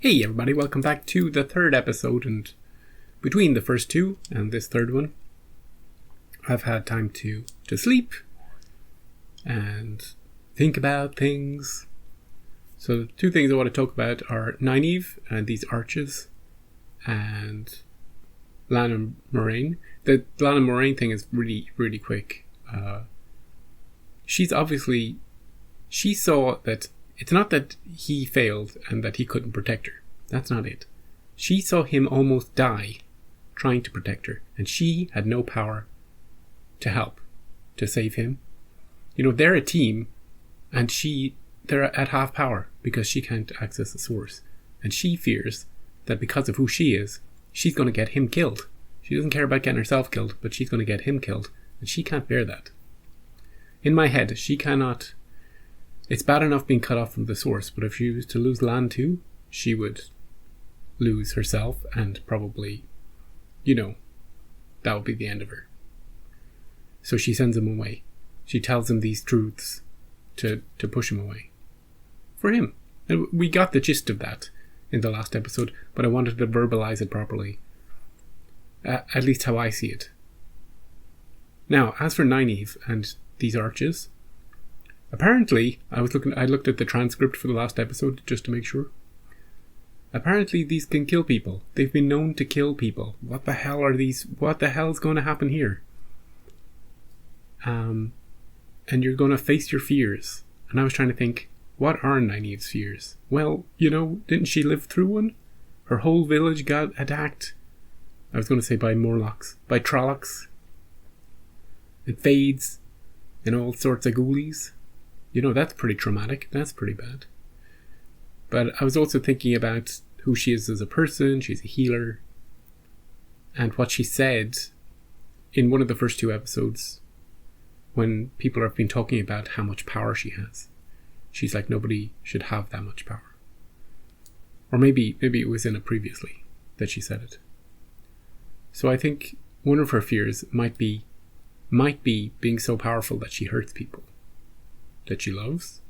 Hey everybody, welcome back to the third episode, and between the first two and this third one, I've had time to sleep and think about things. So the two things I want to talk about are Nynaeve and these arches, and Lana Moraine. The Lana Moraine thing is really, really quick. She saw that it's not that he failed and that he couldn't protect her. That's not it. She saw him almost die trying to protect her, and she had no power to help, to save him. You know, they're a team, and they're at half power because she can't access the source. And she fears that because of who she is, she's going to get him killed. She doesn't care about getting herself killed, but she's going to get him killed, and she can't bear that. In my head, she cannot... It's bad enough being cut off from the source, but if she was to lose Lan too, she would lose herself and probably, that would be the end of her. So she sends him away. She tells him these truths to push him away. For him. And we got the gist of that in the last episode, but I wanted to verbalize it properly. At least how I see it. Now, as for Nynaeve and these arches... Apparently, I looked at the transcript for the last episode just to make sure. Apparently these can kill people. They've been known to kill people. What the hell are these? What the hell's going to happen here? And you're going to face your fears. And I was trying to think, what are Nynaeve's fears? Well, didn't she live through one? Her whole village got attacked. I was going to say by Morlocks. By Trollocs. And Fades. And all sorts of ghoulies. That's pretty traumatic. That's pretty bad. But I was also thinking about who she is as a person. She's a healer. And what she said in one of the first two episodes, when people have been talking about how much power she has. She's like, nobody should have that much power. Or maybe it was in a previously that she said it. So I think one of her fears might be being so powerful that she hurts people. That she loves,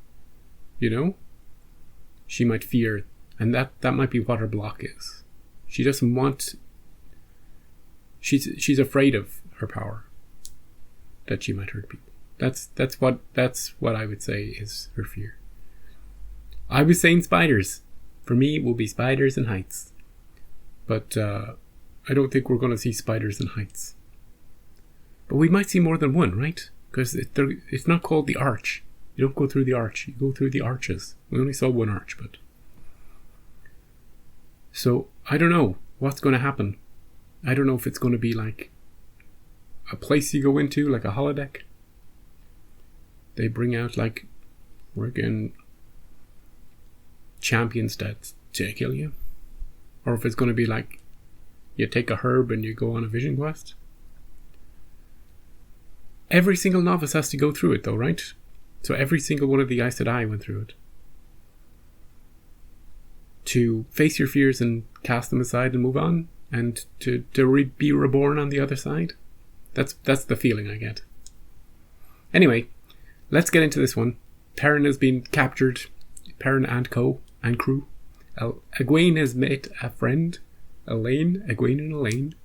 she might fear, and that might be what her block is. She doesn't want. She's afraid of her power. That she might hurt people. That's what I would say is her fear. I was saying spiders. For me, it will be spiders and heights, but I don't think we're going to see spiders and heights. But we might see more than one, right? Because it's not called the arch. You don't go through the arch. You go through the arches. We only saw one arch, but... So, I don't know what's going to happen. I don't know if it's going to be like a place you go into, like a holodeck. They bring out like friggin' champions to kill you. Or if it's going to be like you take a herb and you go on a vision quest. Every single novice has to go through it though, right? So every single one of the Aes Sedai went through it. To face your fears and cast them aside and move on, and to be reborn on the other side. That's the feeling I get. Anyway, let's get into this one. Perrin has been captured. Perrin and crew. Egwene has met a friend. Egwene and Elaine.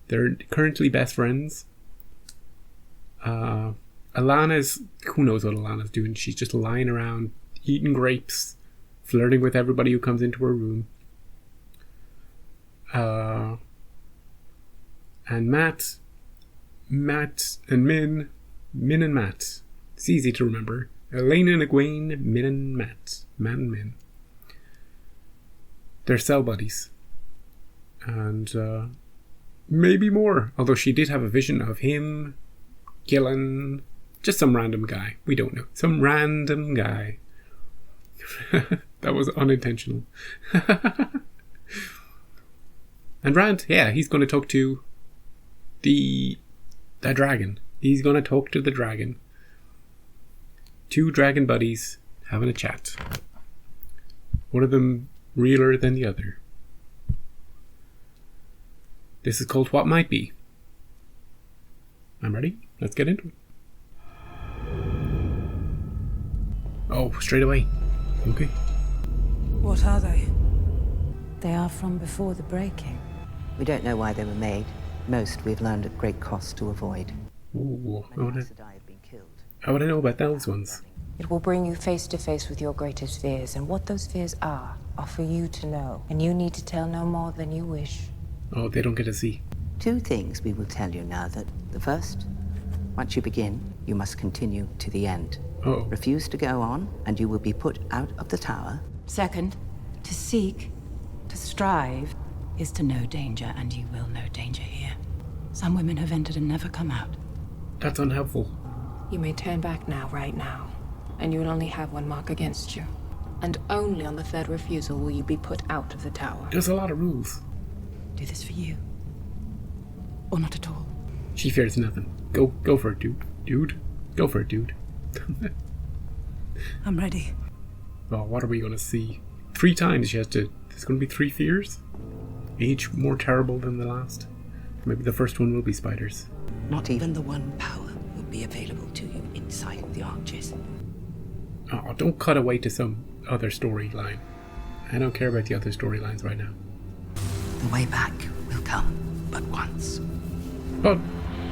They're currently best friends. Alana's, who knows what Alana's doing? She's just lying around, eating grapes, flirting with everybody who comes into her room. And Matt and Min and Matt. It's easy to remember. Elaine and Egwene, Min and Matt. Matt and Min. They're cell buddies. And maybe more. Although she did have a vision of him, Gillen... Just some random guy. We don't know. Some random guy. That was unintentional. And Rand, yeah, he's going to talk to the dragon. He's going to talk to the dragon. Two dragon buddies having a chat. One of them realer than the other. This is called What Might Be. I'm ready. Let's get into it. Oh, straight away. Okay. What are they? They are from before the breaking. We don't know why they were made. Most we've learned at great cost to avoid. Ooh, Many Aes Sedai have been killed. how would I know about those ones? It will bring you face to face with your greatest fears, and what those fears are for you to know. And you need to tell no more than you wish. Oh, they don't get to see. 2 things we will tell you now. That the first, once you begin, you must continue to the end. Oh, Refuse to go on, and you will be put out of the tower. Second, to seek, to strive, is to know danger, and you will know danger here. Some women have entered and never come out. that's unhelpful. You may turn back now, right now, and you will only have one mark against you. And only on the third refusal will you be put out of the tower. There's a lot of rules. Do this for you. Or not at all. She fears nothing. Go for it, dude. Dude, go for it, dude. I'm ready. Oh, what are we going to see? 3 times she has to... There's going to be 3 fears? Each more terrible than the last. Maybe the first one will be spiders. Not even the one power will be available to you inside the arches. Oh, don't cut away to some other storyline. I don't care about the other storylines right now. The way back will come but once. But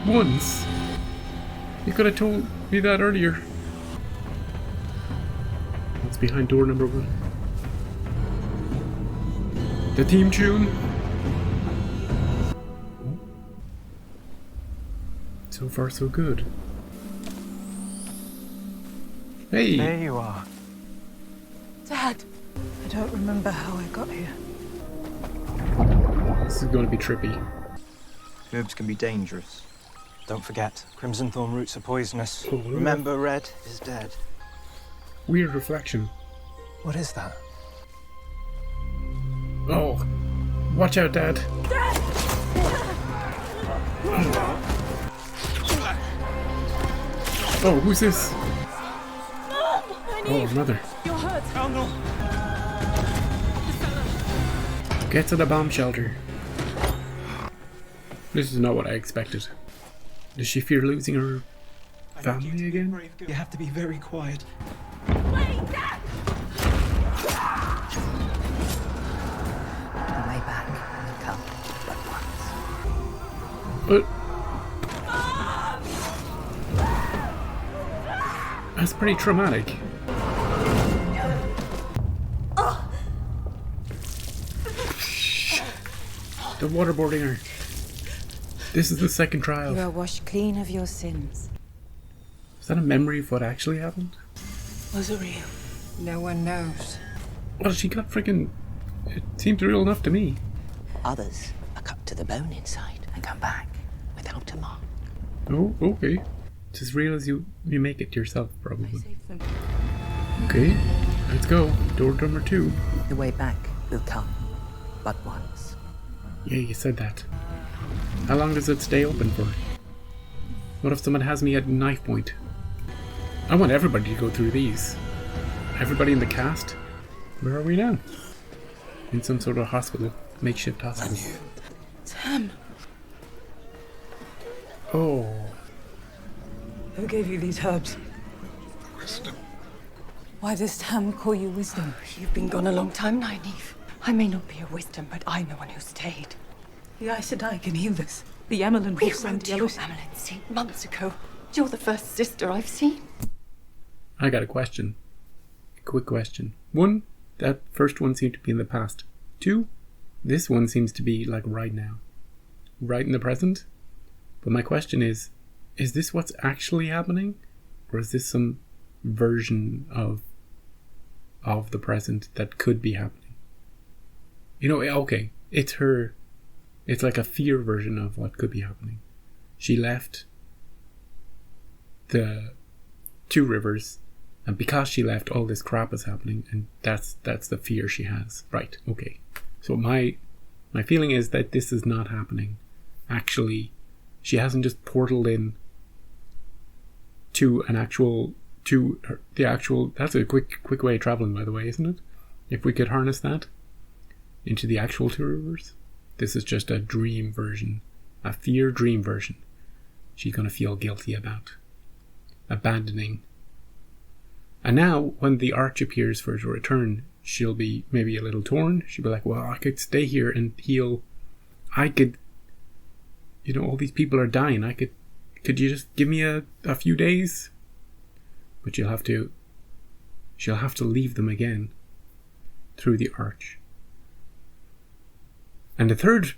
once... You could have told me that earlier. What's behind door number 1? The theme tune. So far, so good. Hey! There you are. Dad! I don't remember how I got here. This is going to be trippy. Herbs can be dangerous. Don't forget, crimson thorn roots are poisonous. Oh, really? Remember, Red is dead. Weird reflection. What is that? Oh! Watch out, Dad! Oh, who's this? Oh, Mother. Get to the bomb shelter. This is not what I expected. Does she fear losing her family again? You have to be very quiet. The way back will come but once. But that's pretty traumatic. The waterboarding her. This is the second trial. You are washed clean of your sins. Is that a memory of what actually happened? Was it real? No one knows. Well, she got freaking... It seems real enough to me. Others are cut to the bone inside and come back without a mark. Oh, okay. It's as real as you make it yourself, probably. Okay, let's go. Door number 2. The way back will come but once. Yeah, you said that. How long does it stay open for? What if someone has me at knife point? I want everybody to go through these. Everybody in the cast? Where are we now? In some sort of hospital. Makeshift hospital. Tam! Oh. Who gave you these herbs? Wisdom. Why does Tam call you wisdom? You've been gone a long time, Nynaeve. I may not be a wisdom, but I'm the one who stayed. The Aes Sedai can heal this. The Emelin We will send wrote your yellow... Amelin Seed months ago. You're the first sister I've seen. I got a question. A quick question. 1, that first one seemed to be in the past. 2, this one seems to be like right now. Right in the present. But my question is this what's actually happening? Or is this some version of the present that could be happening? You know, okay, it's her... It's like a fear version of what could be happening. She left the 2 rivers, and because she left, all this crap is happening, and that's the fear she has. Right, okay. So my feeling is that this is not happening. Actually, she hasn't just portaled in to the actual... That's a quick way of traveling, by the way, isn't it? If we could harness that into the actual 2 rivers. This is just a dream version, a fear dream version. She's going to feel guilty about abandoning. And now, when the arch appears for her to return, she'll be maybe a little torn. She'll be like, well, I could stay here and heal. I could, all these people are dying. Could you just give me a few days? But she'll have to leave them again through the arch. And the third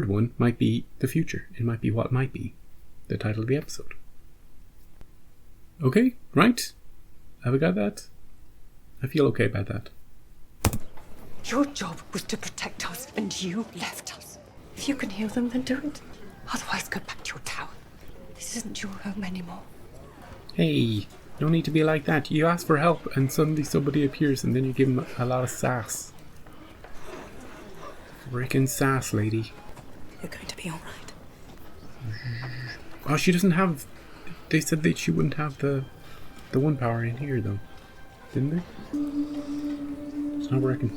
one might be the future. It might be what might be the title of the episode. Okay, right? Have we got that? I feel okay about that. Your job was to protect us, and you left us. If you can heal them, then do it. Otherwise, go back to your tower. This isn't your home anymore. Hey, no need to be like that. You ask for help, and suddenly somebody appears, and then you give them a lot of sass. Frickin' sass, lady. You're going to be all right. Oh, she doesn't have... They said that she wouldn't have the one power in here, though. Didn't they? It's not working.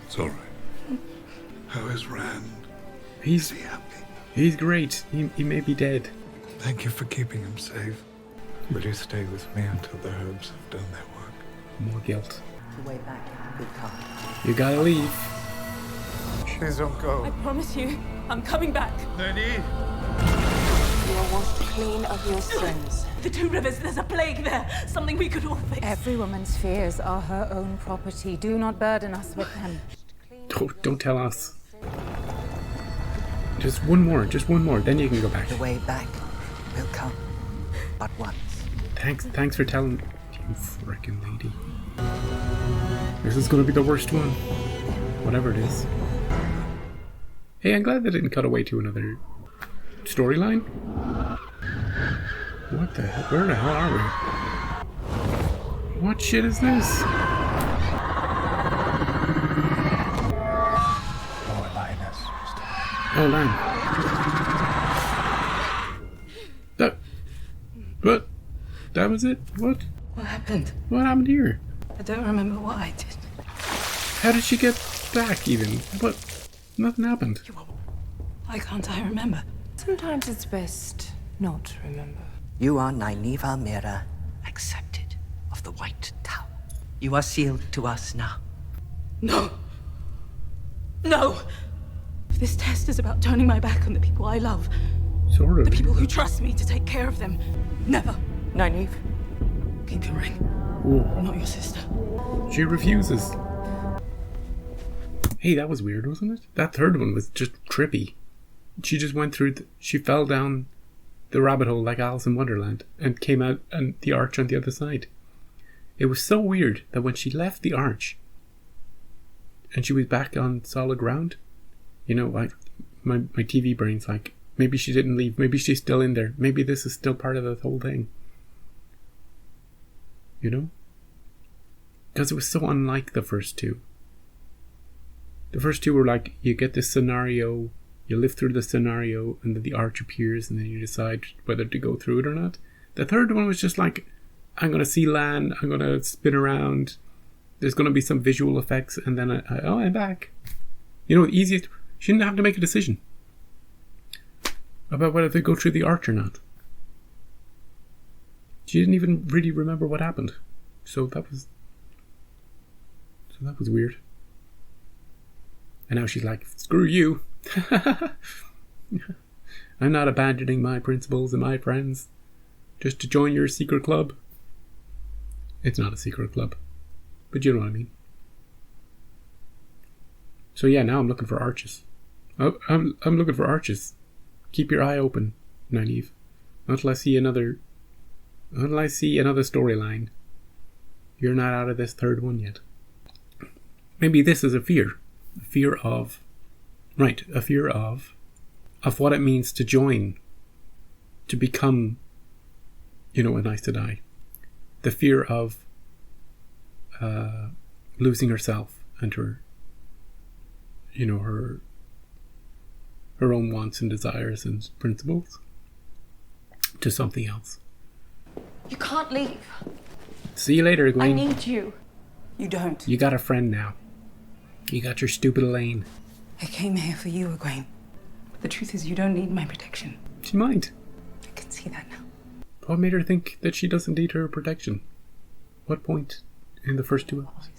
It's all right. How is Rand? Is he happy? He's great. He may be dead. Thank you for keeping him safe. Will you stay with me until the herbs have done their work? More guilt. The way back will come. You gotta leave. Please don't go. I promise you, I'm coming back. Nanny! You are washed clean of your sins. The Two Rivers, there's a plague there. Something we could all fix. Every woman's fears are her own property. Do not burden us with them. Don't tell us. Just one more, then you can go back. The way back will come, but once. Thanks for telling, you frickin' lady. This is gonna be the worst one. Whatever it is. Hey, I'm glad they didn't cut away to another storyline. What the hell? Where the hell are we? What shit is this? Oh, Lan. What? That was it? What? What happened? What happened here? I don't remember what I did. How did she get back, even? What? Nothing happened. Why can't I remember? Sometimes it's best not to remember. You are Nynaeve Mira, accepted of the White Tower. You are sealed to us now. No! No! If this test is about turning my back on the people I love, Sort of. the people who trust me to take care of them, never. Nynaeve, keep your ring. Ooh. I'm not your sister. She refuses. Hey, that was weird, wasn't it? That third one was just trippy. She just went through... she fell down the rabbit hole like Alice in Wonderland and came out and the arch on the other side. It was so weird that when she left the arch and she was back on solid ground, like my TV brain's like, maybe she didn't leave, maybe she's still in there, maybe this is still part of the whole thing. Because it was so unlike the first two. The first two were like, you get this scenario, you live through the scenario, and then the arch appears, and then you decide whether to go through it or not. The third one was just like, I'm going to see Lan, I'm going to spin around, there's going to be some visual effects, and then I'm back. Easiest, she didn't have to make a decision about whether to go through the arch or not. She didn't even really remember what happened. So that was weird. And now she's like, screw you. I'm not abandoning my principles and my friends just to join your secret club. It's not a secret club, but you know what I mean. So yeah, now I'm looking for arches. I'm looking for arches. Keep your eye open, Nynaeve. Until I see another storyline. You're not out of this third one yet. Maybe this is a fear of what it means to join, to become, a Aes Sedai. The fear of losing herself and her own wants and desires and principles to something else. You can't leave. See you later, Egwene. I need you. You don't. You got a friend now. You got your stupid Elaine. I came here for you, Egwene. But the truth is you don't need my protection. She might. I can see that now. What made her think that she doesn't need her protection? What point in the first two episodes?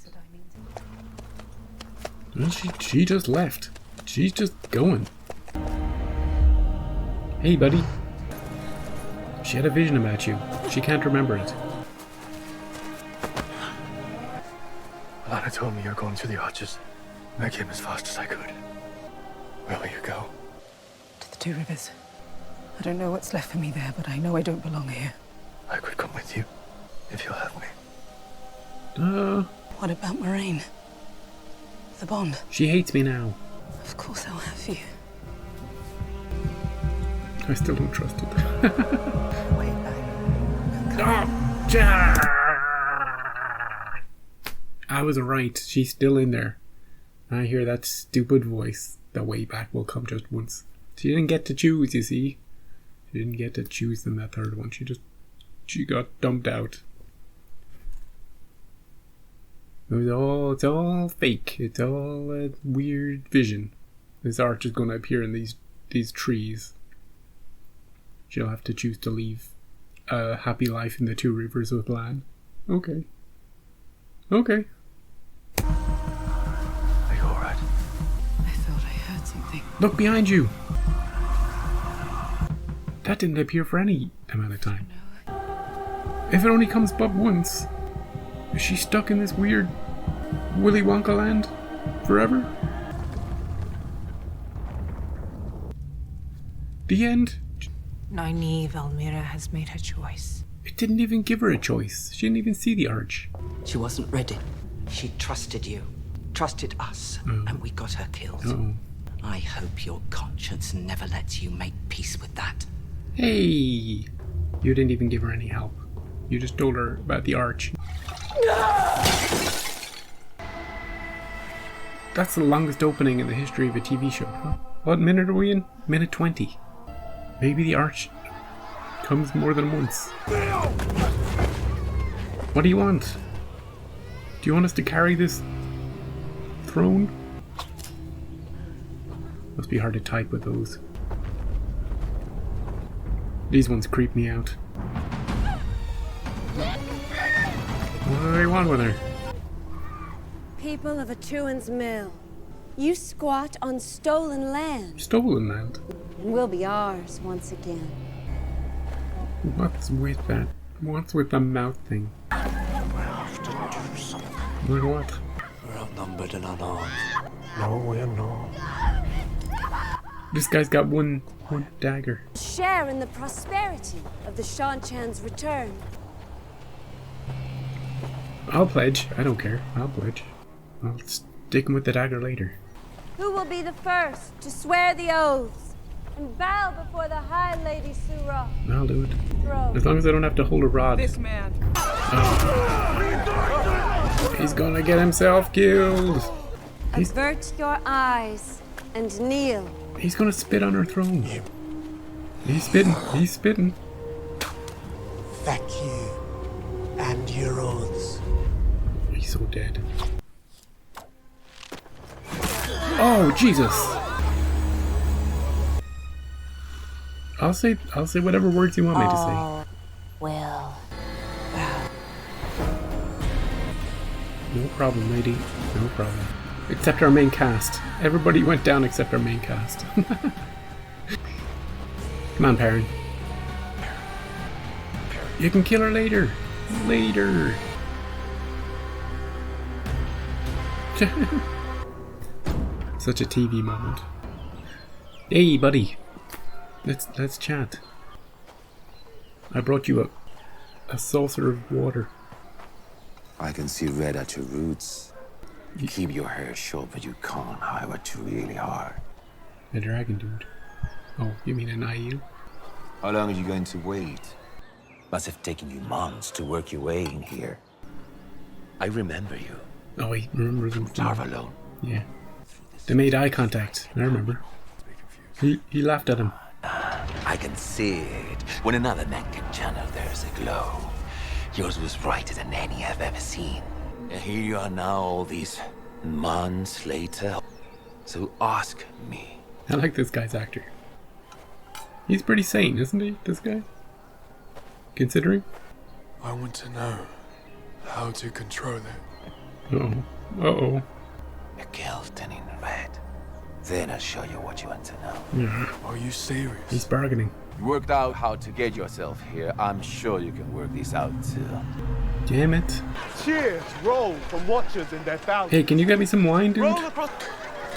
Well, she just left. She's just going. Hey, buddy. She had a vision about you. She can't remember it. Alana told me you're going through the arches. I came as fast as I could. Where will you go? To the Two Rivers. I don't know what's left for me there, but I know I don't belong here. I could come with you, if you'll have me. What about Moraine? The bond? She hates me now. Of course I'll have you. I still don't trust it. Wait back. I was right. She's still in there. I hear that stupid voice. The way back will come just once. She didn't get to choose, you see. She didn't get to choose in that third one. She got dumped out. It's all fake. It's all a weird vision. This arch is going to appear in these trees. She'll have to choose to leave a happy life in the Two Rivers with Lan. Okay. Okay. Are you alright? I thought I heard something. Look behind you! That didn't appear for any amount of time. If it only comes but once, is she stuck in this weird Willy Wonka land forever? The end? Nynaeve Almira has made her choice. It didn't even give her a choice. She didn't even see the arch. She wasn't ready. She trusted you, trusted us, and we got her killed. Uh-oh. I hope your conscience never lets you make peace with that. Hey! You didn't even give her any help. You just told her about the arch. That's the longest opening in the history of a TV show. Huh? What minute are we in? Minute 20. Maybe the arch comes more than once. What do you want? Do you want us to carry this throne? Must be hard to type with those. These ones creep me out. What do they want with her? People of Atuan's Mill, you squat on stolen land Stolen land? and will be ours once again. What's with that? What's with the mouth thing? We have to do something. Like what? We're outnumbered and unarmed. No, we're not. This guy's got one dagger. Share in the prosperity of the Shanchan's return. I'll pledge. I don't care. I'll pledge. I'll stick him with the dagger later. Who will be the first to swear the oaths and bow before the High Lady Sura? I'll do it. Throne. As long as I don't have to hold a rod. This man. He's gonna get himself killed. Avert your eyes and kneel. He's gonna spit on her throne. He's spitting. He's spitting. Thank you and your oaths. He's so dead. Oh, Jesus. I'll say whatever words you want me to say. Well, No problem, lady. No problem. Except our main cast. Everybody went down except our main cast. Come on, Perrin. You can kill her later. Later. Such a TV moment. Hey, buddy. Let's chat. I brought you a saucer of water. I can see red at your roots. You keep your hair short, but you can't hide what you really are. A dragon dude. Oh, you mean an IU? How long are you going to wait? Must have taken you months to work your way in here. I remember you. Oh, wait, remember them? Tarvalon. Yeah. They made eye contact. I remember. He laughed at him. I can see it. When another man can channel, there's a glow. Yours was brighter than any I've ever seen. And here you are now, all these months later. So ask me. I like this guy's actor. He's pretty sane, isn't he, this guy? Considering? I want to know how to control it. Uh-oh. Uh-oh. a Kelton in red. Then I'll show you what you want to know. Yeah. Are you serious? He's bargaining. You worked out how to get yourself here. I'm sure you can work this out too. Damn it. Cheers roll from watchers in their thousands. Hey, can you get me some wine, dude? Roll across.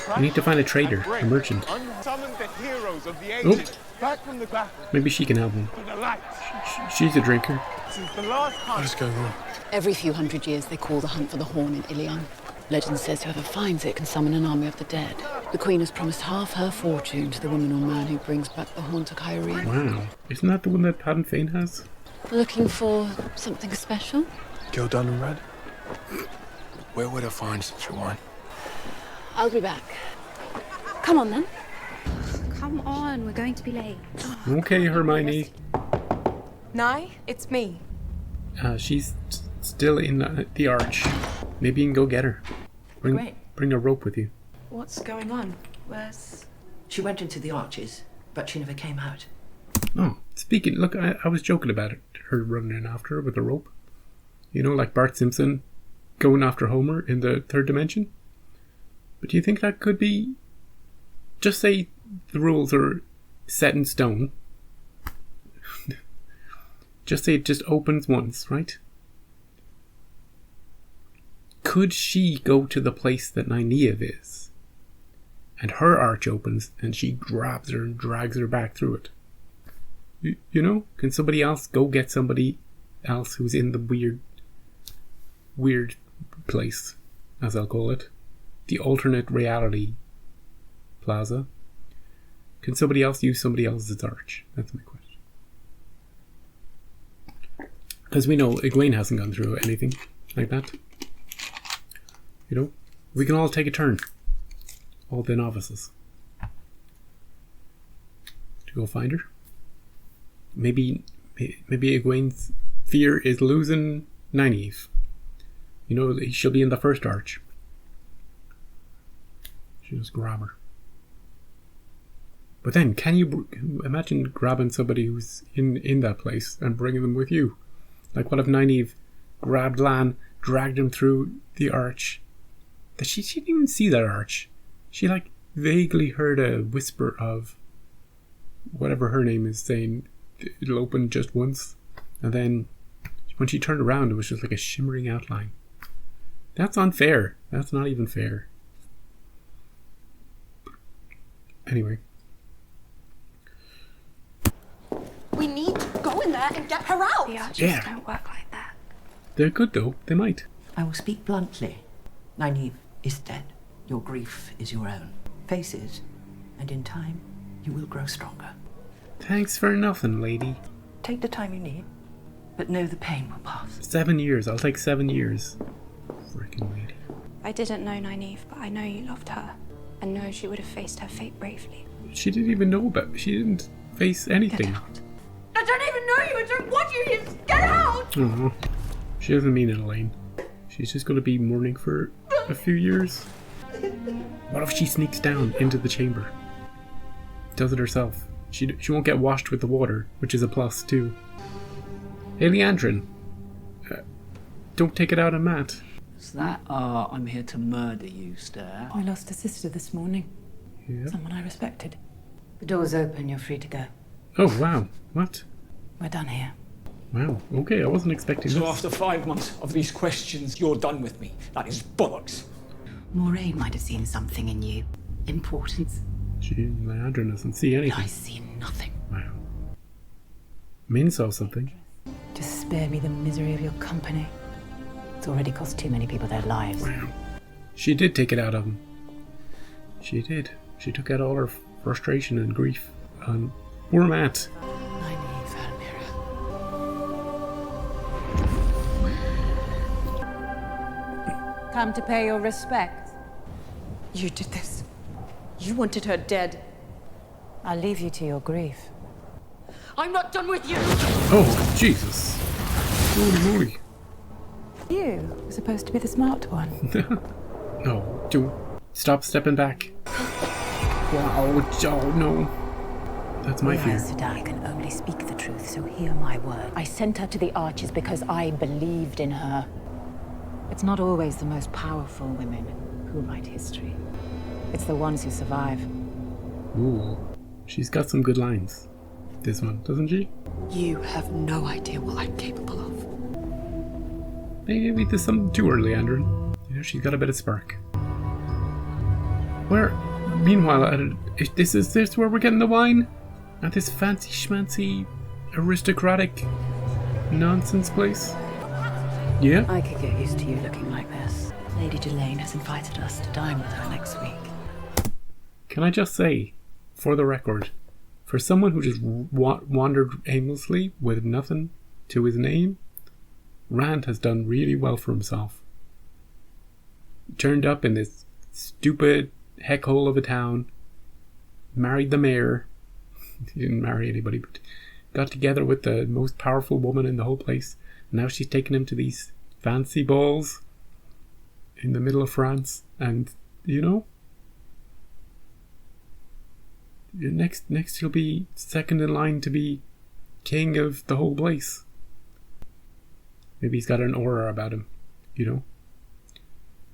I need to find a trader, a merchant. Summon the heroes of the ancients back from the battle Maybe she can help him. to the light. She's a drinker. Since the last time. What is going on? Every few hundred years, they call the hunt for the horn in Ilion. Legend says whoever finds it can summon an army of the dead. The queen has promised half her fortune to the woman or man who brings back the horn to Cairhien. Wow. Isn't that the one that Padden Fane has? Looking for something special? Girl done in red? Where would I find such a wine? I'll be back. Come on then. Come on, we're going to be late. Okay, Hermione. Nye, it's me. She's still in the arch. Maybe you can go get her. Great. Bring a rope with you. What's going on? Where's... She went into the arches, but she never came out. Oh, speaking, look, I was joking about it. Her running in after her with a rope. You know, like Bart Simpson going after Homer in the third dimension. But do you think that could be... Just say the rules are set in stone. Just say it just opens once, right? Could she go to the place that Nynaeve is? And her arch opens and she grabs her and drags her back through it. You know? Can somebody else go get somebody else who's in the weird place, as I'll call it? The alternate reality plaza. Can somebody else use somebody else's arch? That's my question. Because we know Egwene hasn't gone through anything like that. You know? We can all take a turn. All the novices. To go find her. Maybe Egwene's fear is losing Nynaeve. You know, she'll be in the first arch. She'll just grab her. But then, can you imagine grabbing somebody who's in that place and bringing them with you? Like, what if Nynaeve grabbed Lan, dragged him through the arch? That she didn't even see that arch. She, like, vaguely heard a whisper of whatever her name is saying it'll open just once. And then, when she turned around, it was just like a shimmering outline. That's unfair. That's not even fair. Anyway. We need to go in there and get her out! The archers Yeah. don't work like that. They're good, though. They might. I will speak bluntly. Nynaeve is dead. Your grief is your own. Face it, and in time, you will grow stronger. Thanks for nothing, lady. Take the time you need, but know the pain will pass. 7 years. I'll take 7 years. Freaking lady. I didn't know Nynaeve, but I know you loved her. And know she would have faced her fate bravely. She didn't even know about. She didn't face anything. I don't even know you! I don't want you here! Get out! Oh, she doesn't mean it, Elaine. She's just going to be mourning for a few years. What if she sneaks down into the chamber? Does it herself. She won't get washed with the water, which is a plus too. Hey, Leandrin. Don't take it out on Matt. Is that I'm here to murder you stare? I lost a sister this morning. Yeah. Someone I respected. The door's open, you're free to go. Oh, wow. What? We're done here. Wow. Okay, I wasn't expecting So this. after 5 months of these questions, you're done with me. That is bollocks. Moiraine might have seen something in you. Importance. Leandrin doesn't see anything. I see nothing. Wow. Min saw something. Just spare me the misery of your company. It's already cost too many people their lives. Wow. She did take it out of him. She did. She took out all her frustration and grief on poor Matt. Come to pay your respect. You did this. You wanted her dead. I'll leave you to your grief. I'm not done with you! Oh, Jesus. Holy moly. You were supposed to be the smart one. No, stop stepping back. Wow, oh no. That's my fear. I can only speak the truth, so hear my word. I sent her to the Archers because I believed in her. It's not always the most powerful women who write history. It's the ones who survive. Ooh, she's got some good lines. This one, doesn't she? You have no idea what I'm capable of. Maybe there's something too early, Andrew. You know, she's got a bit of spark. Meanwhile, is this where we're getting the wine? At this fancy schmancy, aristocratic nonsense place? Yeah? I could get used to you looking like this. Lady Delane has invited us to dine with her next week. Can I just say, for the record, for someone who just wandered aimlessly with nothing to his name, Rand has done really well for himself. Turned up in this stupid heckhole of a town, married the mayor. He didn't marry anybody, but got together with the most powerful woman in the whole place. Now she's taking him to these fancy balls in the middle of France, and you know, next he'll be second in line to be king of the whole place. Maybe he's got an aura about him, you know,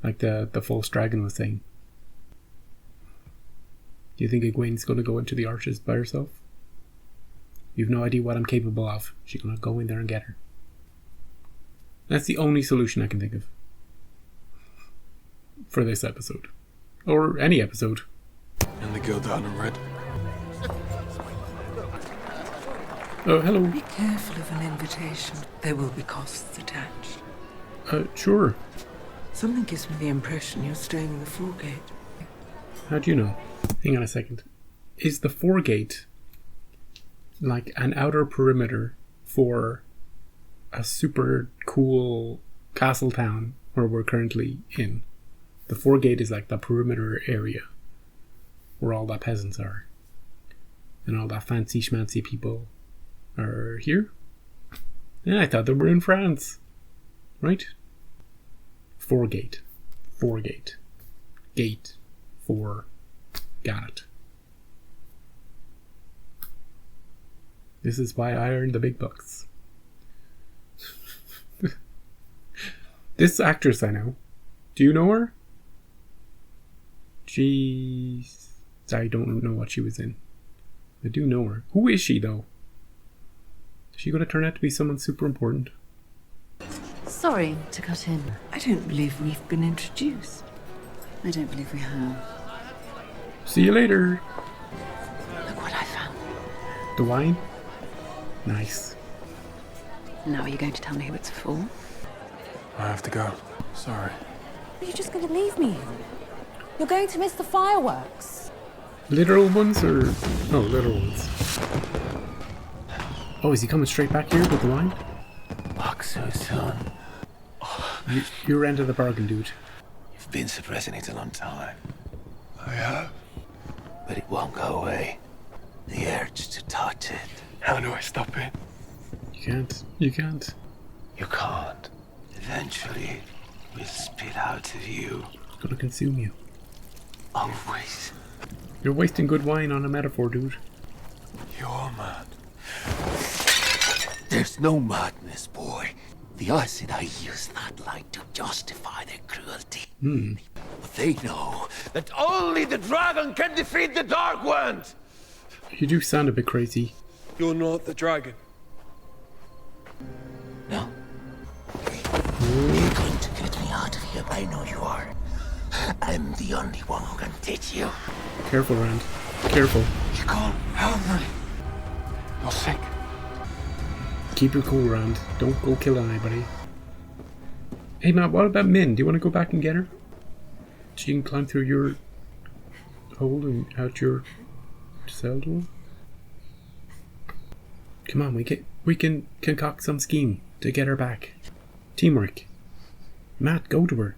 like the false dragon was saying. Do you think Egwene's going to go into the arches by herself? You've no idea what I'm capable of. She's going to go in there and get her. That's the only solution I can think of for this episode. Or any episode. And the girl down in red. Oh, hello. Be careful of an invitation. There will be costs attached. Sure. Something gives me the impression you're staying in the foregate. How do you know? Hang on a second. Is the foregate like an outer perimeter for a super cool castle town where we're currently in? The foregate is like the perimeter area where all the peasants are and all that fancy schmancy people are here. Yeah, I thought they were in France, right? Foregate, gate, for, got it. This is why I earned the big bucks. This actress I know. Do you know her? I don't know what she was in. I do know her. Who is she, though? Is she going to turn out to be someone super important? Sorry to cut in. I don't believe we've been introduced. I don't believe we have. See you later. Look what I found. The wine? Nice. Now are you going to tell me who it's for? I have to go. Sorry. Are you just going to leave me? You're going to miss the fireworks. Literal ones or... No, literal ones. Oh, is he coming straight back here with the wine? Back so soon. You're end of the bargain, dude. You've been suppressing it a long time. I have. But it won't go away. The urge to touch it. How do I stop it? You can't. You can't. You can't. Eventually, we'll spit out of you. It's gonna consume you. Always. You're wasting good wine on a metaphor, dude. You're mad. There's no madness, boy. The Aes Sedai use that light to justify their cruelty. But they know that only the dragon can defeat the Dark Ones. You do sound a bit crazy. You're not the dragon. No. You're going to get me out of here. I know you are. I'm the only one who can teach you. Careful, Rand. Careful. You can't help me. You're sick. Keep your cool, Rand. Don't go killing anybody. Hey, Matt, what about Min? Do you want to go back and get her? She can climb through your hole and out your cell door? Come on, we can concoct some scheme to get her back. Teamwork. Matt, go to her.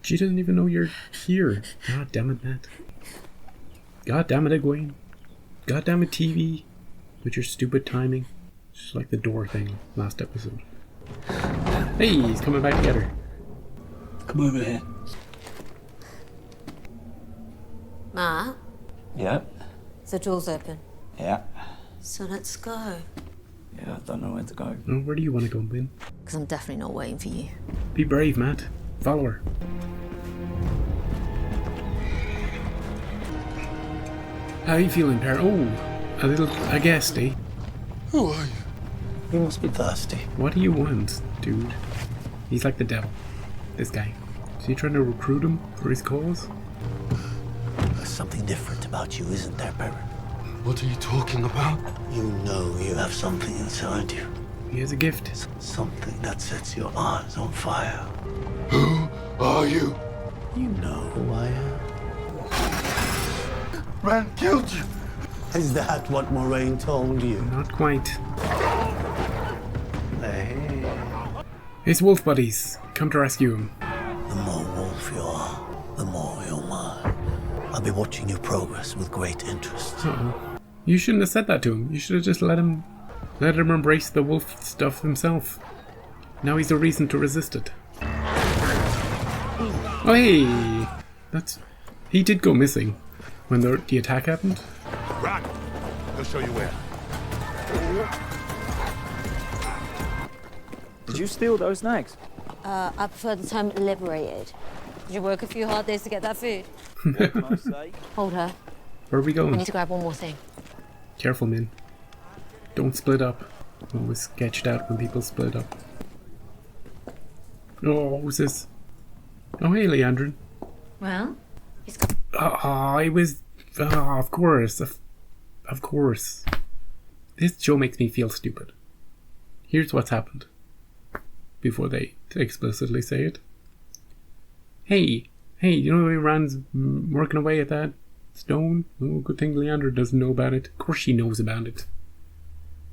She doesn't even know you're here. God damn it, Matt. God damn it, Egwene. God damn it, TV. With your stupid timing. Just like the door thing last episode. Hey, he's coming back to get her. Come over here. Ma, Yeah? the door's open. Yeah. So let's go. Yeah, I don't know where to go. Oh, where do you want to go, Min? Because I'm definitely not waiting for you. Be brave, Matt. Follow her. How are you feeling, Per? Oh, a little aghasty. Who are you? You must be thirsty. What do you want, dude? He's like the devil. This guy. Is he trying to recruit him for his cause? There's something different about you, isn't there, Baron? What are you talking about? You know you have something inside you. He has a gift. Something that sets your eyes on fire. Who are you? You know who I am. Rand killed you. Is that what Moraine told you? Not quite. Hey. His wolf buddies. Come to rescue him. The more wolf you are, the more you're mine. I'll be watching your progress with great interest. Uh-oh. You shouldn't have said that to him. You should have just let him embrace the wolf stuff himself. Now he's a reason to resist it. Oh hey! He did go missing when the attack happened. Run! He'll show you where. Did you steal those snags? I prefer the term liberated. Did you work a few hard days to get that food? What can I say? Hold her. Where are we I going? need to grab one more thing. Careful, Min. Don't split up. I'm always sketched out when people split up. Oh, who's this? Oh, hey, Leandrin. Well, It was... of course. Of course. This show makes me feel stupid. Here's what's happened. Before they explicitly say it. Hey, you know Rand's working away at that stone? Oh, good thing Leandra doesn't know about it. Of course she knows about it.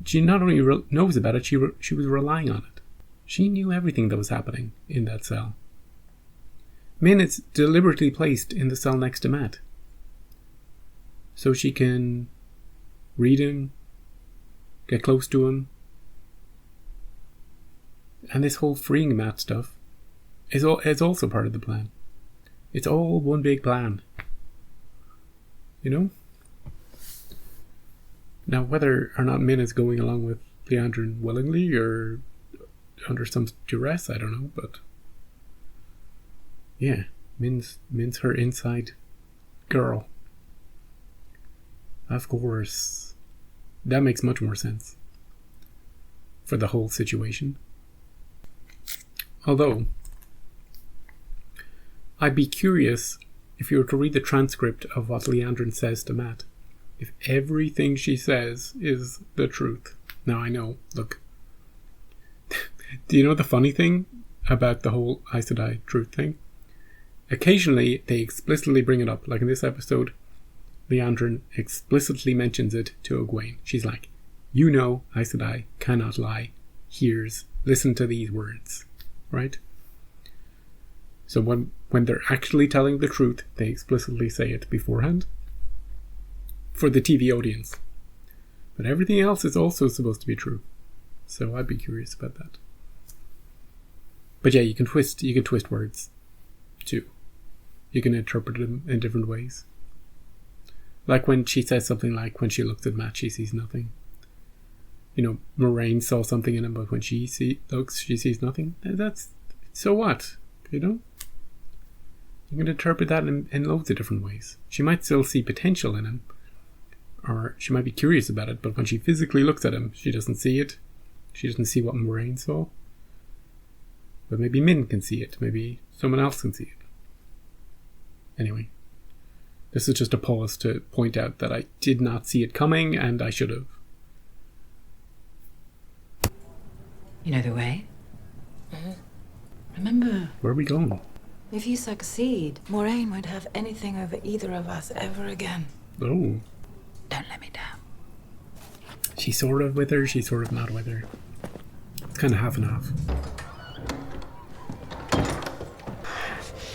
She not only knows about it, she was relying on it. She knew everything that was happening in that cell. Min is deliberately placed in the cell next to Matt. So she can read him, get close to him. And this whole freeing Matt stuff is also part of the plan. It's all one big plan. You know? Now, whether or not Min is going along with Leandrin willingly or under some duress, I don't know, but yeah, Min's her inside girl. Of course. That makes much more sense for the whole situation. Although, I'd be curious if you were to read the transcript of what Leandrin says to Matt. If everything she says is the truth. Now I know, look. Do you know the funny thing about the whole Aes Sedai truth thing? Occasionally they explicitly bring it up. Like in this episode, Leandrin explicitly mentions it to Egwene. She's like, you know Aes Sedai cannot lie. Listen to these words. Right? So when they're actually telling the truth, they explicitly say it beforehand. For the TV audience. But everything else is also supposed to be true. So I'd be curious about that. But yeah, you can twist words too. You can interpret them in different ways. Like when she says something like, when she looks at Matt, she sees nothing. You know, Moraine saw something in him, but when she looks, she sees nothing. That's, so what? You know? You can interpret that in loads of different ways. She might still see potential in him. Or she might be curious about it, but when she physically looks at him, she doesn't see it. She doesn't see what Moraine saw. But maybe Min can see it. Maybe someone else can see it. Anyway. This is just a pause to point out that I did not see it coming, and I should have. You know the way? Mm-hmm. Remember... Where are we going? If you succeed, Moraine won't have anything over either of us ever again. Oh. Don't let me down. She's sort of with her, she's sort of not with her. It's kind of half and half.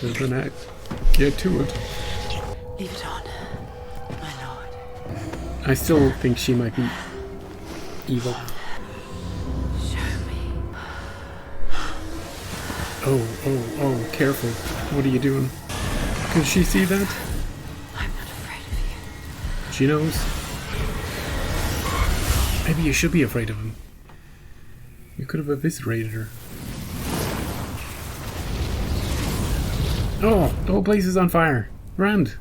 Doesn't I get to it? Leave it on, my lord. I still think she might be evil. Show me. Oh, careful. What are you doing? Can she see that? I'm not afraid of you. She knows. Maybe you should be afraid of him. You could have eviscerated her. Oh, the whole place is on fire. Rand.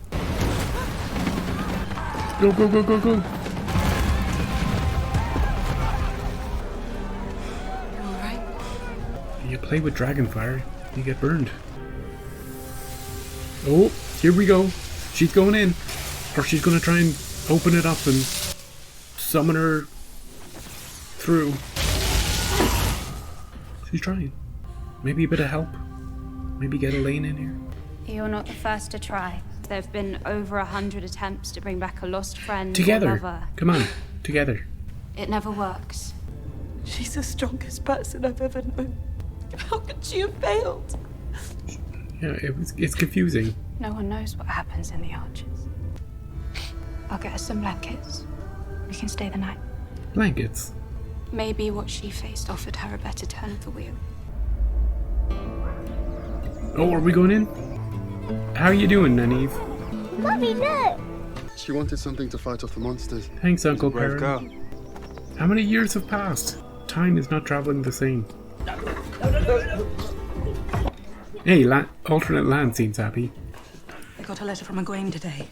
Go, go, go, go, go. You alright? You play with dragonfire, you get burned. Oh, here we go. She's going in. Or she's going to try and open it up and summon her through. She's trying. Maybe a bit of help. Maybe get Elaine in here. You're not the first to try. There have been over 100 attempts to bring back a lost friend or Together. lover. Come on. Together. It never works. She's the strongest person I've ever known. How could she have failed? Yeah, it's confusing. No one knows what happens in the Arches. I'll get us some blankets. We can stay the night. Blankets. Maybe what she faced offered her a better turn of the wheel. Oh, are we going in? How are you doing, Nynaeve? Mommy, look! She wanted something to fight off the monsters. Thanks, Uncle Brave girl. Perrin. How many years have passed? Time is not traveling the same. Hey, alternate land seems happy. I got a letter from Egwene today.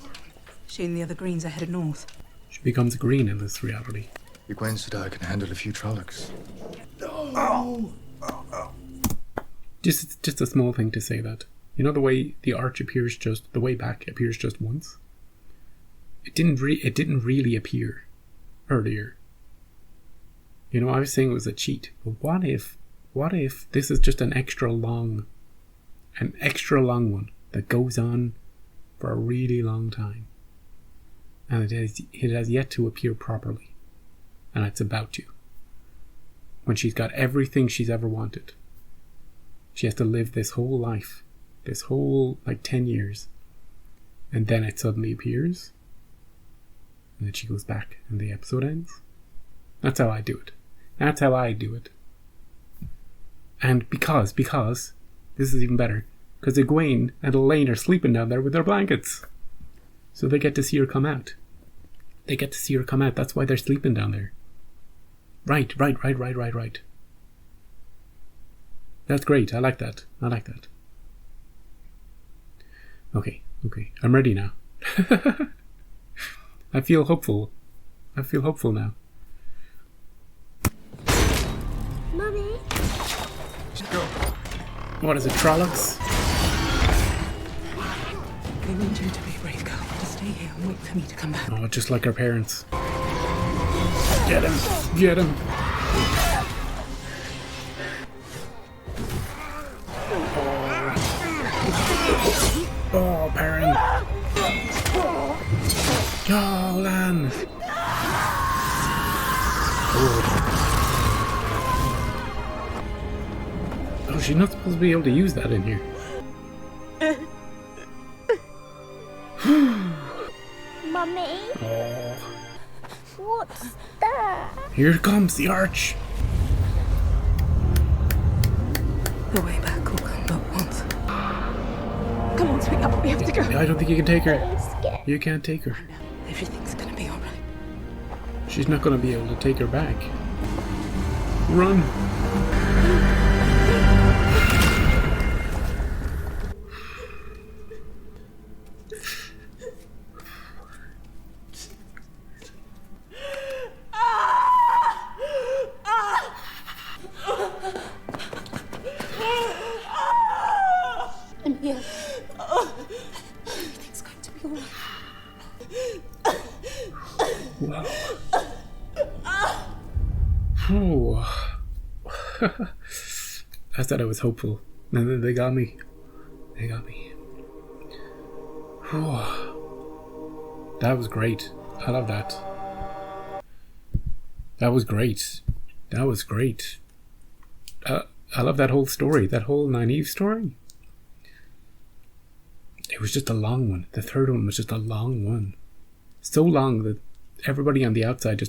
She and the other Greens are headed north. She becomes green in this reality. Egwene said I can handle a few Trollocs. Just a small thing to say that. You know the way the arch appears the way back appears just once? It didn't really appear earlier. You know, I was saying it was a cheat, but what if this is just an extra long one that goes on for a really long time, and it has yet to appear properly, and it's about to. When she's got everything she's ever wanted, she has to live this whole life, this whole 10 years, and then it suddenly appears, and then she goes back, and the episode ends. That's how I do it. That's how I do it. And because this is even better, because Egwene and Elaine are sleeping down there with their blankets. So they get to see her come out. That's why they're sleeping down there. Right. That's great. I like that. Okay. I'm ready now. I feel hopeful now. Mommy. What is it, Trollocs? I need you to be a brave girl, to stay here and wait for me to come back. Oh, just like our parents. Get him! Oh, Perrin! Oh, Lan! Oh, she's not supposed to be able to use that in here. Mummy? Oh. What's that? Here comes the arch. The way back will come but once. Come on, speak up. We have to go. I don't think you can take her. You can't take her. Everything's gonna be alright. She's not going to be able to take her back. Run. I'm here. Everything's going to be alright. Wow. Oh. I thought I was hopeful. And then they got me. Oh. That was great. I love that. That was great. I love that whole story. That whole Nynaeve story. It was just a long one. The third one was just a long one. So long that everybody on the outside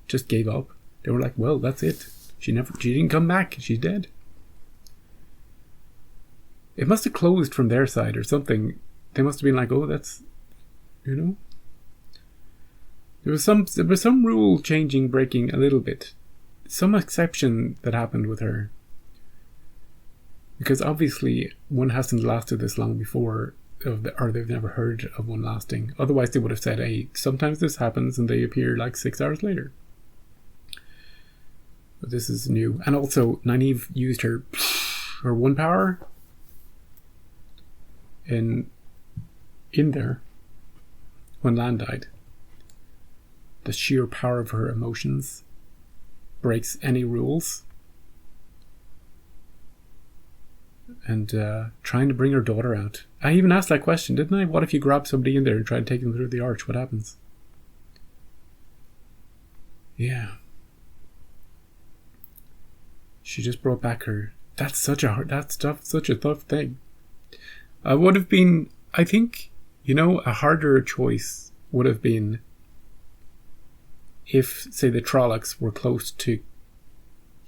just gave up. They were like, well, that's it. She didn't come back. She's dead. It must have closed from their side or something. They must have been like, oh, that's, There was some rule breaking a little bit. Some exception that happened with her. Because obviously one hasn't lasted this long before or they've never heard of one lasting. Otherwise they would have said, hey, sometimes this happens and they appear like 6 hours later. But this is new. And also Nynaeve used her one power in there when Lan died. The sheer power of her emotions breaks any rules. And trying to bring her daughter out. I even asked that question, didn't I? What if you grab somebody in there and try to take them through the arch? What happens? Yeah. She just brought back her... That's such a tough thing. Would have been... I think, a harder choice would have been if, say, the Trollocs were close to...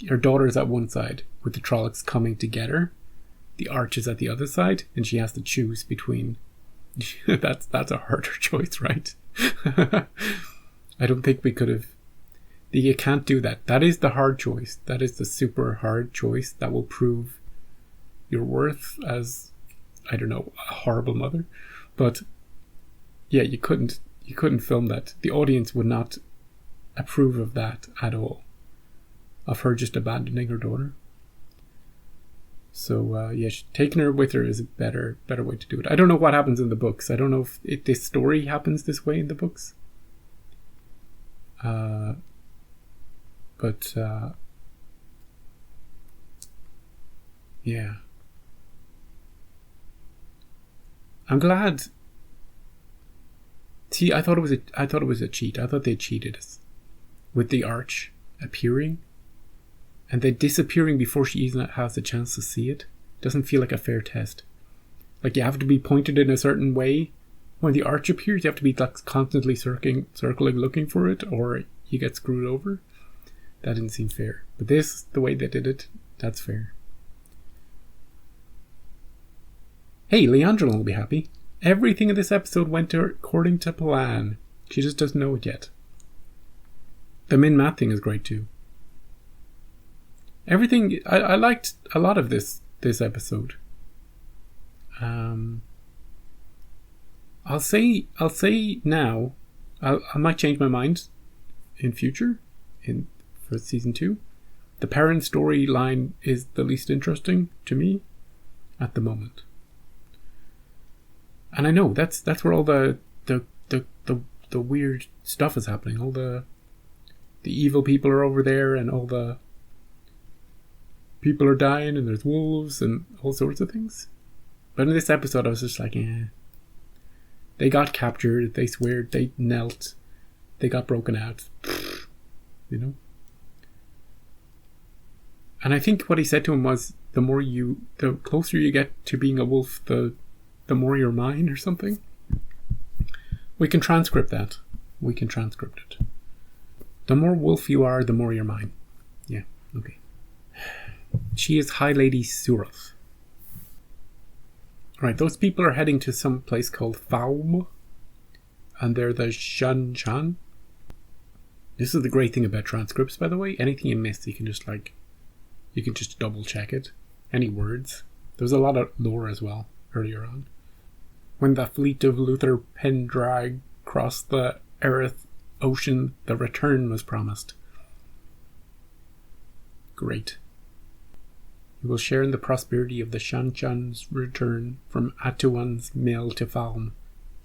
Her daughter's at one side, with the Trollocs coming to get her. The arch is at the other side, and she has to choose between... that's a harder choice, right? I don't think we could have... You can't do that. That is the hard choice. That is the super hard choice that will prove your worth as, I don't know, a horrible mother. But yeah, you couldn't film that. The audience would not approve of that at all. Of her just abandoning her daughter. So yeah, taking her with her is a better way to do it. I don't know what happens in the books. I don't know if this story happens this way in the books. But yeah, I'm glad. See, I thought it was a cheat. I thought they cheated us with the arch appearing and then disappearing before she even has a chance to see it. Doesn't feel like a fair test. Like, you have to be pointed in a certain way when the arch appears. You have to be like constantly circling, looking for it, or you get screwed over. That didn't seem fair. But this, the way they did it, that's fair. Hey, Leandra will be happy. Everything in this episode went according to plan. She just doesn't know it yet. The Min-Mat thing is great too. Everything, I liked a lot of this episode. I'll say now, I might change my mind in future, for season 2. The Perrin storyline is the least interesting to me at the moment. And I know that's where all the weird stuff is happening. All the evil people are over there, and all the people are dying, and there's wolves and all sorts of things. But in this episode, I was just like, they got captured, they swear, they knelt, they got broken out, And I think what he said to him was, the closer you get to being a wolf, the more you're mine, or something. We can transcript that. We can transcript it. The more wolf you are, the more you're mine. Yeah, okay. She is High Lady Suroth. Right, those people are heading to some place called Faum, and they're the Shan-Chan. This is the great thing about transcripts, by the way. Anything you miss, you can just double check it. Any words. There's a lot of lore as well, earlier on. When the fleet of Luther Pendrag crossed the Erith Ocean, the return was promised. Great. You will share in the prosperity of the Shan-Chan's return from Atuan's mill to Falm,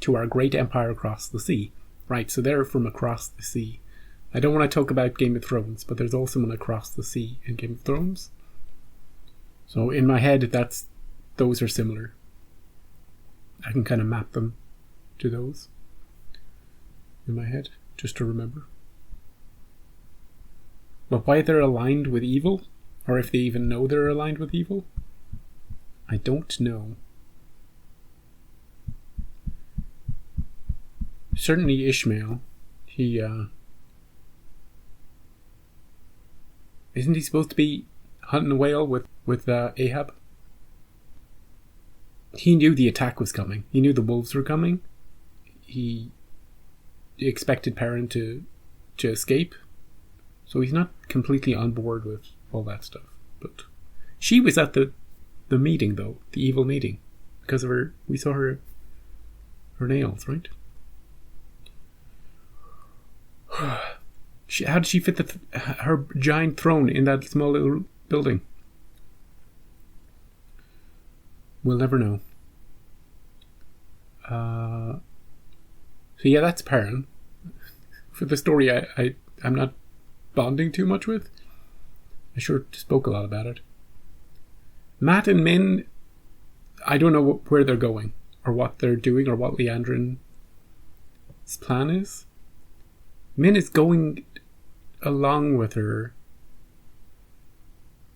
to our great empire across the sea. Right, so they're from across the sea. I don't want to talk about Game of Thrones, but there's also one across the sea in Game of Thrones. So in my head, those are similar. I can kind of map them to those in my head, just to remember. But why they're aligned with evil, or if they even know they're aligned with evil, I don't know. Certainly Ishmael, isn't he supposed to be hunting a whale with Ahab? He knew the attack was coming. He knew the wolves were coming. He expected Perrin to escape. So he's not completely on board with all that stuff. But she was at the meeting, though. The evil meeting. Because of her, we saw her her nails, right? How did she fit her giant throne in that small little building? We'll never know. So yeah, that's Perrin. For the story, I'm not bonding too much with. I sure spoke a lot about it. Mat and Min, I don't know where they're going, or what they're doing, or what Liandrin's plan is. Min is going along with her.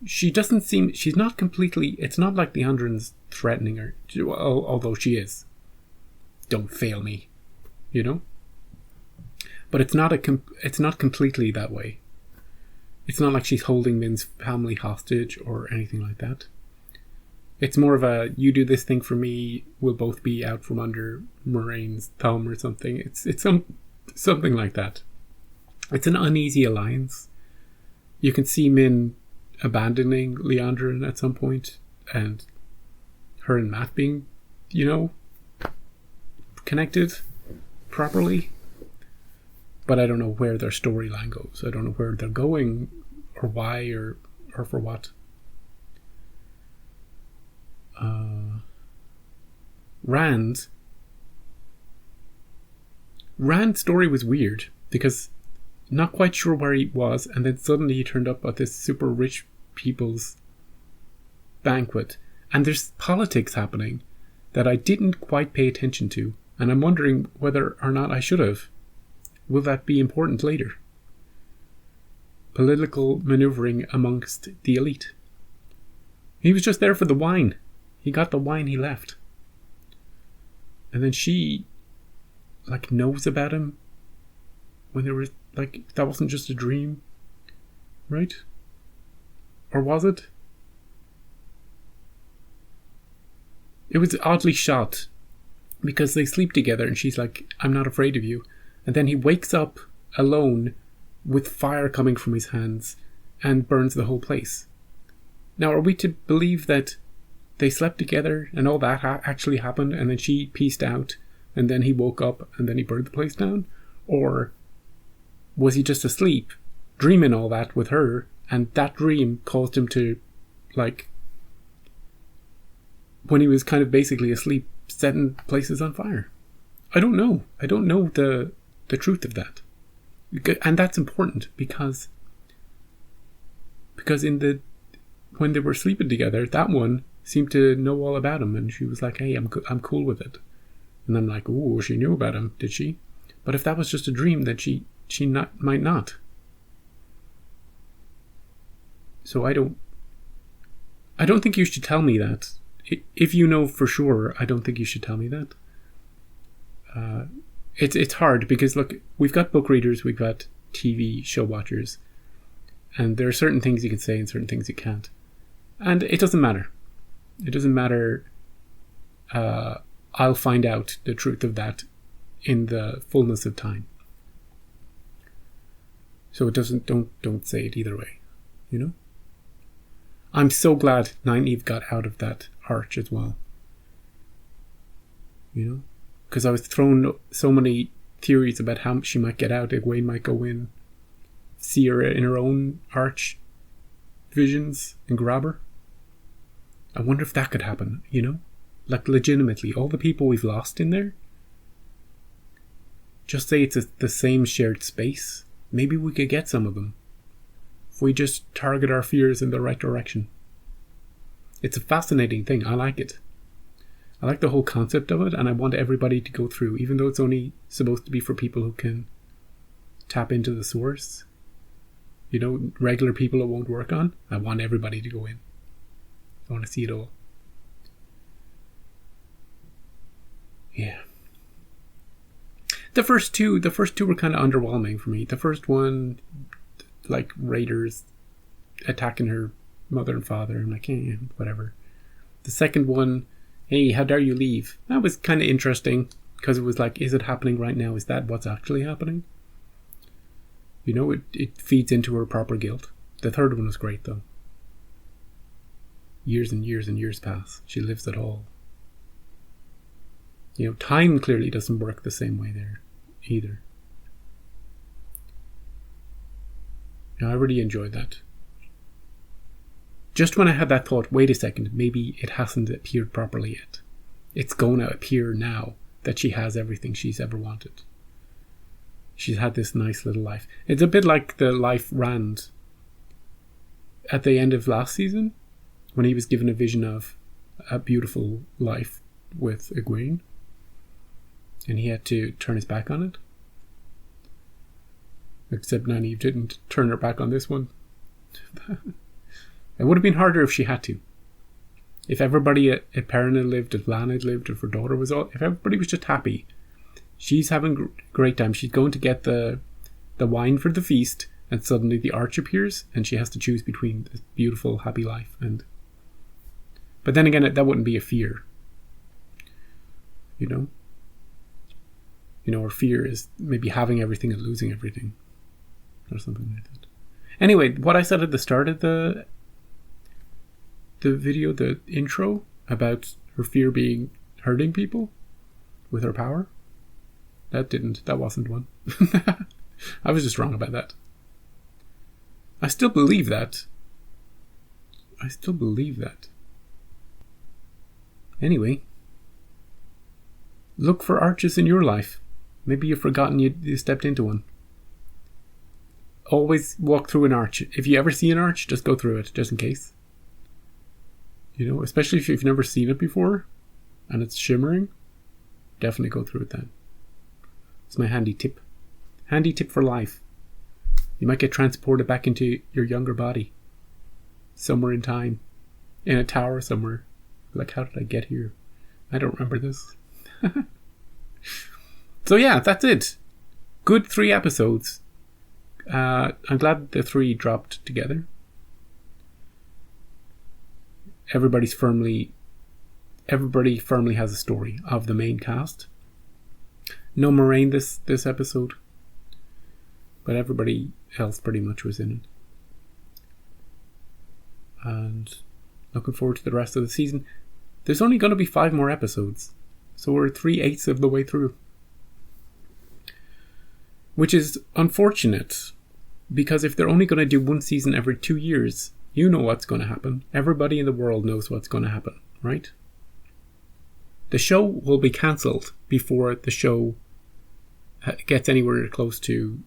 She doesn't seem... She's not completely... It's not like Liandrin's threatening her, although she is. Don't fail me, you know? But it's not completely that way. It's not like she's holding Min's family hostage or anything like that. It's more of a, you do this thing for me, we'll both be out from under Moiraine's thumb or something. It's something like that. It's an uneasy alliance. You can see Min abandoning Liandrin at some point, and her and Mat being, you know, connected properly. But I don't know where their storyline goes. I don't know where they're going, or why, or for what. Rand's story was weird, because not quite sure where he was, and then suddenly he turned up at this super rich people's banquet, and there's politics happening that I didn't quite pay attention to, and I'm wondering whether or not I should have. Will that be important later? Political maneuvering amongst the elite. He was just there for the wine. He got the wine, he left. And then she, like, knows about him when there was, like, that wasn't just a dream, right? Or was it? It was oddly shot, because they sleep together and she's like, I'm not afraid of you. And then he wakes up alone with fire coming from his hands and burns the whole place. Now, are we to believe that they slept together and all that actually happened, and then she pieced out and then he woke up and then he burned the place down? Or was he just asleep, dreaming all that with her, and that dream caused him to, like, when he was kind of basically asleep, setting places on fire? I don't know. I don't know the truth of that. And that's important because when they were sleeping together, that one seemed to know all about him, and she was like, hey, I'm cool with it. And I'm like, oh, she knew about him, did she? But if that was just a dream, then she might not. So I don't think you should tell me that. If you know for sure, I don't think you should tell me that. It's hard because, look, we've got book readers, we've got TV show watchers, and there are certain things you can say and certain things you can't. And it doesn't matter. It doesn't matter. I'll find out the truth of that in the fullness of time. So it doesn't. Don't say it either way. You know. I'm so glad Nynaeve got out of that arch as well. You know, because I was thrown so many theories about how she might get out. Egwene might go in, see her in her own arch visions, and grab her. I wonder if that could happen, you know? Like, legitimately, all the people we've lost in there, just say it's the same shared space. Maybe we could get some of them if we just target our fears in the right direction. It's a fascinating thing. I like it. I like the whole concept of it, and I want everybody to go through, even though it's only supposed to be for people who can tap into the source. You know, regular people it won't work on. I want everybody to go in. I want to see it all. Yeah. The first two were kind of underwhelming for me. The first one, like raiders attacking her mother and father, I'm like, whatever. The second one, hey, how dare you leave? That was kind of interesting, because it was like, is it happening right now? Is that what's actually happening? You know, it feeds into her proper guilt. The third one was great, though. Years and years and years pass. She lives it all. Time clearly doesn't work the same way there either. I really enjoyed that. Just when I had that thought, wait a second, maybe it hasn't appeared properly yet. It's going to appear now that she has everything she's ever wanted. She's had this nice little life. It's a bit like the life Rand at the end of last season, when he was given a vision of a beautiful life with Egwene, and he had to turn his back on it. Except Nynaeve didn't turn her back on this one. It would have been harder if she had to. If everybody at Perrin had lived, if Lan had lived, if her daughter was all... If everybody was just happy. She's having a great time. She's going to get the wine for the feast, and suddenly the arch appears, and she has to choose between this beautiful, happy life and... But then again, that wouldn't be a fear. Her fear is maybe having everything and losing everything. Or something like that. Anyway, what I said at the start of the video, the intro, about her fear being hurting people with her power, that wasn't one. I was just wrong about that. I still believe that. Anyway, look for arches in your life. Maybe you've forgotten you stepped into one. Always walk through an arch. If you ever see an arch, just go through it, just in case. Especially if you've never seen it before and it's shimmering, definitely go through it then. It's my handy tip. Handy tip for life. You might get transported back into your younger body. Somewhere in time. In a tower somewhere. Like, how did I get here? I don't remember this. So yeah, that's it. Good 3 episodes. I'm glad the 3 dropped together. Everybody firmly has a story of the main cast. No Moraine this episode, but everybody else pretty much was in it. And looking forward to the rest of the season. There's only going to be 5 more episodes, so we're 3/8 of the way through, which is unfortunate, because if they're only going to do 1 season every 2 years, you know what's going to happen. Everybody in the world knows what's going to happen, right? The show will be cancelled before the show gets anywhere close to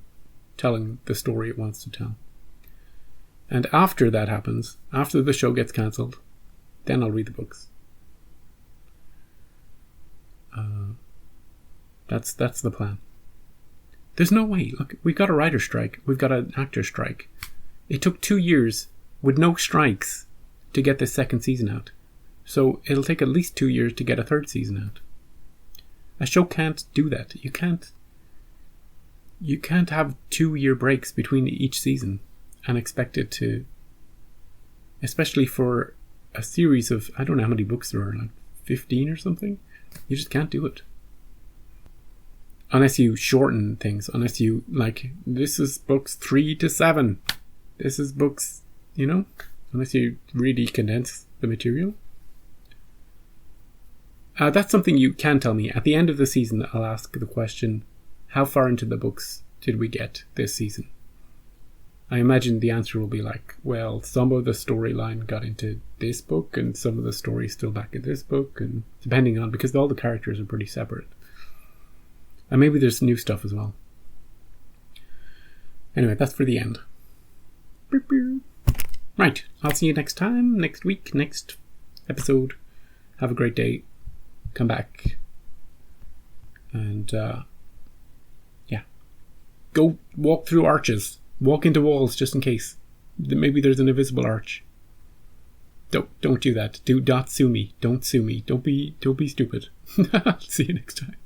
telling the story it wants to tell. And after that happens, after the show gets cancelled, then I'll read the books. That's the plan. There's no way. Look, we've got a writer strike. We've got an actor strike. It took 2 years with no strikes to get this 2nd season out. So it'll take at least 2 years to get a 3rd season out. A show can't do that. You can't have 2-year breaks between each season and expect it to, especially for a series of, I don't know how many books there are, like 15 or something. You just can't do it. Unless you shorten things, unless you, like, this is books 3 to 7. This is books, unless you really condense the material. That's something you can tell me. At the end of the season, I'll ask the question, how far into the books did we get this season? I imagine the answer will be like, well, some of the storyline got into this book and some of the story's still back in this book, and depending on, because all the characters are pretty separate. And maybe there's new stuff as well. Anyway, that's for the end. Right, I'll see you next time, next week, next episode. Have a great day. Come back. And, yeah. Go walk through arches. Walk into walls just in case. Maybe there's an invisible arch. Don't do that. Do not sue me. Don't sue me. Don't be stupid. See you next time.